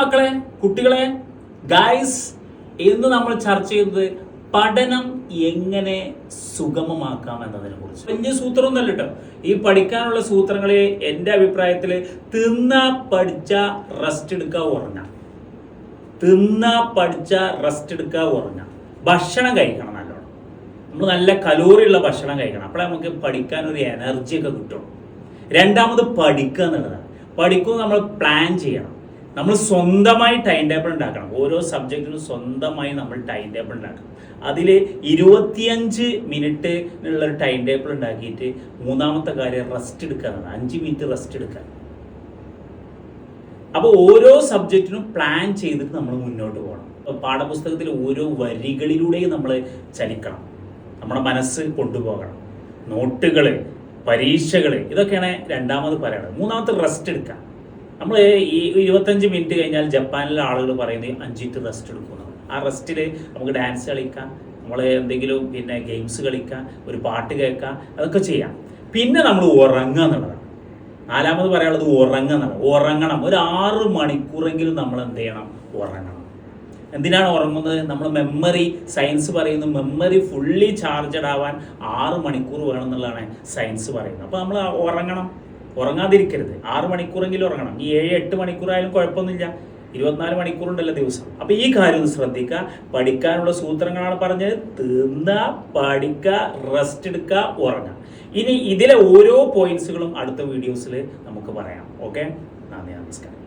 മക്കളെ, കുട്ടികളെ, ഗായ്സ്, ഇന്ന് നമ്മൾ ചർച്ച ചെയ്യുന്നത് പഠനം എങ്ങനെ സുഗമമാക്കാം എന്നതിനെ കുറിച്ച്. വലിയ സൂത്രമൊന്നുമല്ല കേട്ടോ. ഈ പഠിക്കാനുള്ള സൂത്രങ്ങളെ എൻ്റെ അഭിപ്രായത്തിൽ തിന്നാ പഠിച്ച റെസ്റ്റ് എടുക്കുക, ഉറങ്ങാം. തിന്നാ പഠിച്ച റെസ്റ്റ് എടുക്കുക, ഉറങ്ങാം. ഭക്ഷണം കഴിക്കണം നല്ലോണം. നമ്മൾ നല്ല കലോറി ഉള്ള ഭക്ഷണം കഴിക്കണം. അപ്പോഴേ നമുക്ക് പഠിക്കാൻ ഒരു എനർജി ഒക്കെ കിട്ടും. രണ്ടാമത് പഠിക്കുക എന്നുള്ളതാണ്. പഠിക്കുക നമ്മൾ പ്ലാൻ ചെയ്യണം. നമ്മൾ സ്വന്തമായി ടൈം ടേബിൾ ഉണ്ടാക്കണം. ഓരോ സബ്ജക്റ്റിനും സ്വന്തമായി നമ്മൾ ടൈം ടേബിൾ ഉണ്ടാക്കണം. അതിൽ 25 മിനിറ്റ് ഉള്ളൊരു ടൈം ടേബിൾ ഉണ്ടാക്കിയിട്ട് മൂന്നാമത്തെ കാര്യം റെസ്റ്റ് എടുക്കുക എന്നാണ്. 5 മിനിറ്റ് റെസ്റ്റ് എടുക്കുക. അപ്പോൾ ഓരോ സബ്ജക്റ്റിനും പ്ലാൻ ചെയ്തിട്ട് നമ്മൾ മുന്നോട്ട് പോകണം. പാഠപുസ്തകത്തിൽ ഓരോ വരികളിലൂടെയും നമ്മൾ ചലിക്കണം. നമ്മുടെ മനസ്സ് കൊണ്ടുപോകണം. നോട്ടുകൾ, പരീക്ഷകൾ, ഇതൊക്കെയാണ് രണ്ടാമത് പറയുന്നത്. മൂന്നാമത്തെ റെസ്റ്റ് എടുക്കുക. നമ്മൾ ഈ 25 മിനിറ്റ് കഴിഞ്ഞാൽ ജപ്പാനിലെ ആളുകൾ പറയുന്നത് 5 മിനിറ്റ് റെസ്റ്റ് എടുക്കുന്നത്. ആ റെസ്റ്റിൽ നമുക്ക് ഡാൻസ് കളിക്കാം, നമ്മൾ എന്തെങ്കിലും ഗെയിംസ് കളിക്കാം, ഒരു പാട്ട് കേൾക്കാം, അതൊക്കെ ചെയ്യാം. പിന്നെ നമ്മൾ ഉറങ്ങുക എന്നുള്ളതാണ്. നാലാമത് പറയാനുള്ളത് ഉറങ്ങുക എന്നുള്ളത്. ഉറങ്ങണം. ഒരു 6 മണിക്കൂറെങ്കിലും നമ്മൾ എന്ത് ചെയ്യണം? ഉറങ്ങണം. എന്തിനാണ് ഉറങ്ങുന്നത്? നമ്മൾ മെമ്മറി, സയൻസ് പറയുന്നു മെമ്മറി ഫുള്ളി ചാർജഡ് ആവാൻ 6 മണിക്കൂർ വേണം എന്നുള്ളതാണ് സയൻസ് പറയുന്നത്. അപ്പോൾ നമ്മൾ ഉറങ്ങണം. ഉറങ്ങാതിരിക്കരുത്. 6 മണിക്കൂറെങ്കിലും ഉറങ്ങണം. ഈ 7-8 മണിക്കൂറായാലും കുഴപ്പമൊന്നുമില്ല. 24 മണിക്കൂറുണ്ടല്ലോ ദിവസം. അപ്പോൾ ഈ കാര്യം ഒന്ന് ശ്രദ്ധിക്കുക. പഠിക്കാനുള്ള സൂത്രങ്ങളാണ് പറഞ്ഞത്. തിന്നുക, പഠിക്കുക, റെസ്റ്റ് എടുക്കുക, ഉറങ്ങുക. ഇനി ഇതിലെ ഓരോ പോയിന്റ്സുകളും അടുത്ത വീഡിയോസിൽ നമുക്ക് പറയാം. ഓക്കെ, നന്ദി, നമസ്കാരം.